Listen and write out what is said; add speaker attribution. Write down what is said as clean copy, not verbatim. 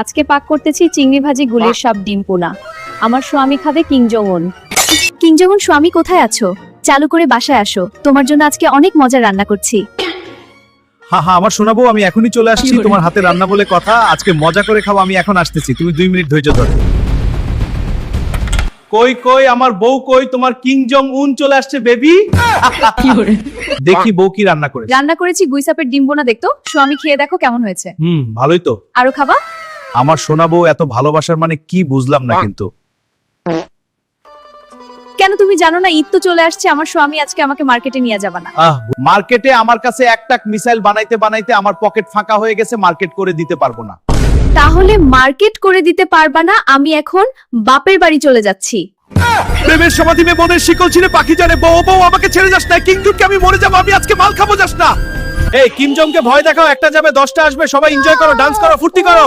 Speaker 1: আজকে পাক করতেছি চিংড়ি ভাজি গুলির সব ডিম পোনা। আমার স্বামী খাবে কিং জং উন। কিং জং উন স্বামী কোথায় আছো? চালু করে বাসায় আসো, তোমার জন্য আজকে অনেক মজা রান্না করছি।
Speaker 2: হ্যাঁ হ্যাঁ আমার শোনাবো, আমি এখনই চলে আসছি। তোমার হাতে রান্না বলে কথা, আজকে মজা করে খাবো। আমি এখন আসতেছি, তুমি 2 মিনিট ধৈর্য ধরো। কই কই আমার বউ কই? তোমার কিং জং উন চলে আসছে বেবি। দেখি বউ কি রান্না করেছে।
Speaker 1: রান্না করেছি গুইসাপের ডিম পোনা, দেখতো স্বামী খেয়ে দেখো কেমন হয়েছে।
Speaker 2: ভালোই তো।
Speaker 1: আরো খাবা?
Speaker 2: আমার শোনাবো এত ভালোবাসার মানে কি বুঝলাম না কিন্তু।
Speaker 1: কেন তুমি জানো না ঈদ তো চলে আসছে, আমার স্বামী আজকে আমাকে মার্কেটে নিয়ে যাবা না।
Speaker 2: মার্কেটে আমার কাছে একটা মিসাইল বানাইতে বানাইতে আমার পকেট ফাঁকা হয়ে গেছে, মার্কেট করে দিতে পারবো না।
Speaker 1: তাহলে মার্কেট করে দিতে পারবা না, আমি এখন বাপের বাড়ি চলে যাচ্ছি।
Speaker 2: প্রেমের সমাধি মে মনের শিকল ছিঁড়ে পাখি জানে বউ বউ আমাকে ছেড়ে যাস না। কিং জংকে আমি মরে যাবো, আমি আজকে মাল খাবো যাস না। এই কিম জংকে ভয় দেখাও, একটা যাবে 10টা আসবে, সবাই এনজয় করো, ডান্স করো, ফুর্তি করো।